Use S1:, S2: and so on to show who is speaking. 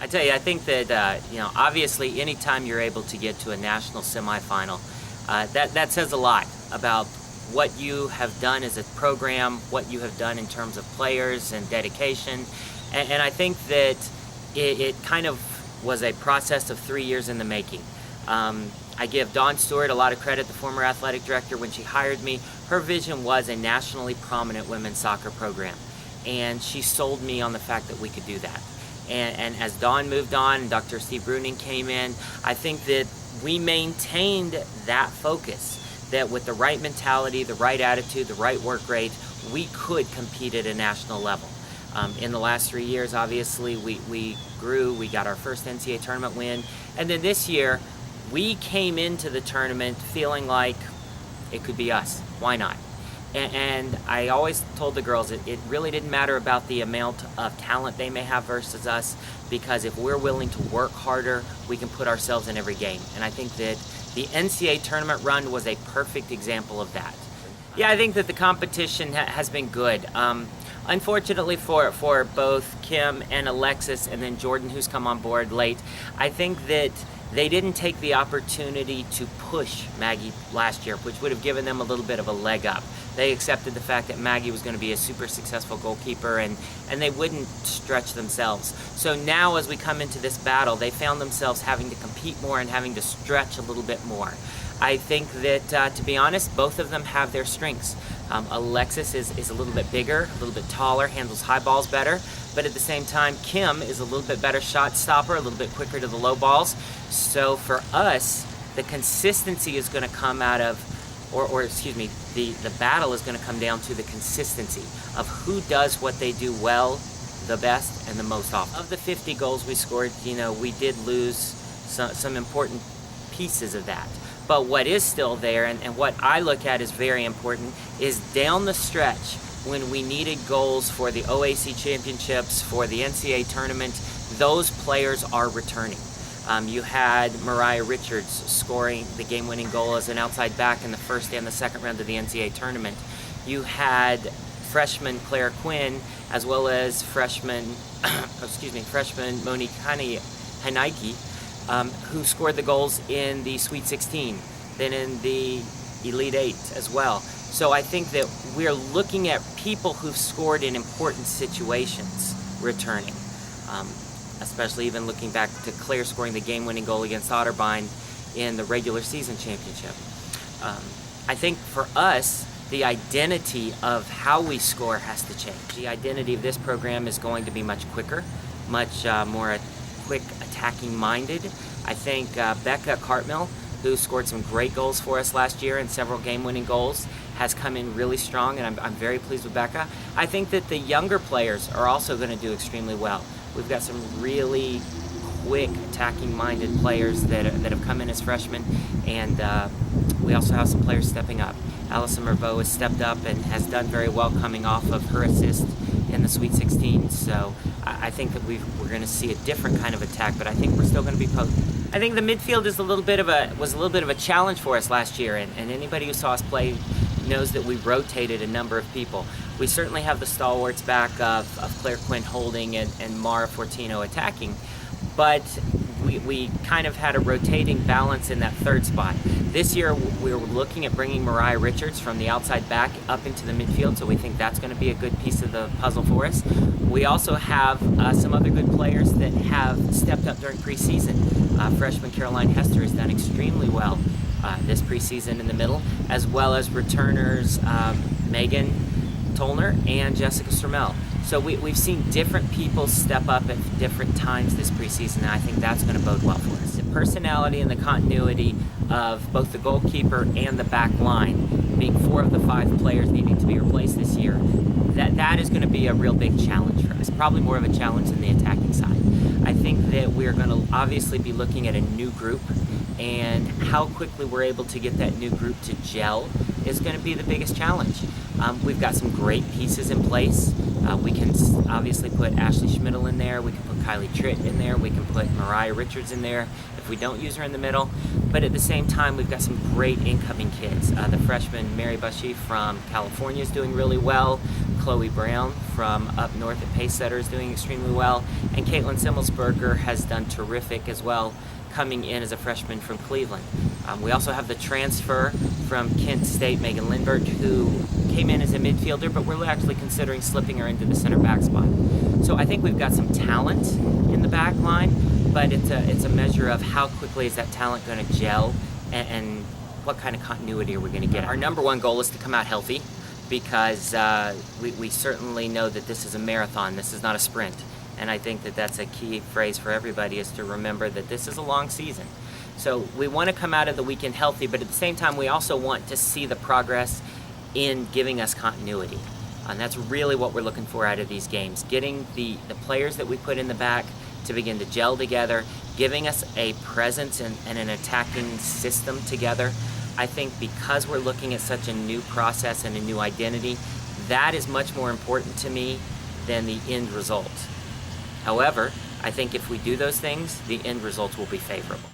S1: I tell you, I think that, obviously anytime you're able to get to a national semifinal, that says a lot about what you have done as a program, what you have done in terms of players and dedication. And I think that it kind of was a process of 3 years in the making. I give Dawn Stewart a lot of credit, the former athletic director. When she hired me, her vision was a nationally prominent women's soccer program. And she sold me on the fact that we could do that. And as Dawn moved on and Dr. Steve Bruning came in, I think that we maintained that focus, that with the right mentality, the right attitude, the right work rate, we could compete at a national level. In the last 3 years, obviously, we grew, we got our first NCAA tournament win, and then this year, we came into the tournament feeling like it could be us. Why not? And I always told the girls it really didn't matter about the amount of talent they may have versus us, because if we're willing to work harder, we can put ourselves in every game. And I think that the NCAA tournament run was a perfect example of that. Yeah, I think that the competition has been good. Unfortunately for both Kim and Alexis, and then Jordan, who's come on board late, I think that they didn't take the opportunity to push Maggie last year, which would have given them a little bit of a leg up. They accepted the fact that Maggie was going to be a super successful goalkeeper, and they wouldn't stretch themselves. So now as we come into this battle, they found themselves having to compete more and having to stretch a little bit more. I think that, to be honest, both of them have their strengths. Alexis is a little bit bigger, a little bit taller, handles high balls better, but at the same time, Kim is a little bit better shot stopper, a little bit quicker to the low balls. So for us, the consistency is going to come out of, the battle is going to come down to the consistency of who does what they do well, the best, and the most often. Of the 50 goals we scored, we did lose some important pieces of that. But what is still there, and what I look at as very important, is down the stretch when we needed goals for the OAC championships, for the NCAA tournament, those players are returning. You had Mariah Richards scoring the game-winning goal as an outside back in the first and the second round of the NCAA tournament. You had freshman Quinn, as well as freshman Monique Hanayik, who scored the goals in the Sweet 16, then in the Elite 8 as well. So I think that we're looking at people who've scored in important situations returning, especially even looking back to Claire scoring the game-winning goal against Otterbein in the regular season championship. I think for us, the identity of how we score has to change. The identity of this program is going to be much quicker, much more quick attacking minded. I think Becca Cartmill, who scored some great goals for us last year and several game-winning goals, has come in really strong, and I'm very pleased with Becca. I think that the younger players are also going to do extremely well. We've got some really quick attacking minded players that have come in as freshmen, and we also have some players stepping up. Allison Mervau has stepped up and has done very well coming off of her assist in the Sweet 16. So I think that we're going to see a different kind of attack, but I think we're still going to be potent. I think the midfield is was a little bit of a challenge for us last year, and anybody who saw us play knows that we rotated a number of people. We certainly have the stalwarts back of Claire Quinn holding and Maura Fortino attacking, but we kind of had a rotating balance in that third spot. This year, we're looking at bringing Mariah Richards from the outside back up into the midfield, so we think that's going to be a good piece of the puzzle for us. We also have some other good players that have stepped up during preseason. Freshman Caroline Hester has done extremely well this preseason in the middle, as well as returners Megan Tolner and Jessica Stromell. So we've seen different people step up at different times this preseason, and I think that's going to bode well for us. The personality and the continuity of both the goalkeeper and the back line, being 4 of the 5 players needing to be replaced this year, that is going to be a real big challenge for us, probably more of a challenge than the attacking side. I think that we're going to obviously be looking at a new group, and how quickly we're able to get that new group to gel is going to be the biggest challenge. We've got some great pieces in place. We can obviously put Ashley Schmidl in there, we can put Kylie Tritt in there, we can put Mariah Richards in there. If if we don't use her in the middle. But at the same time, we've got some great incoming kids. The freshman Mary Bushy from California is doing really well. Chloe Brown from up north at Pace Setter is doing extremely well. And Caitlin Simmelsberger has done terrific as well, coming in as a freshman from Cleveland. We also have the transfer from Kent State, Megan Lindbert, who came in as a midfielder, but we're actually considering slipping her into the center back spot. So I think we've got some talent in the back line, but it's a measure of how quickly is that talent going to gel, and what kind of continuity are we going to get. Our number one goal is to come out healthy, because we certainly know that this is a marathon, this is not a sprint. And I think that that's a key phrase for everybody, is to remember that this is a long season. So we want to come out of the weekend healthy, but at the same time we also want to see the progress in giving us continuity. And that's really what we're looking for out of these games, getting the players that we put in the back to begin to gel together, giving us a presence and an attacking system together. I think because we're looking at such a new process and a new identity, that is much more important to me than the end result. However, I think if we do those things, the end results will be favorable.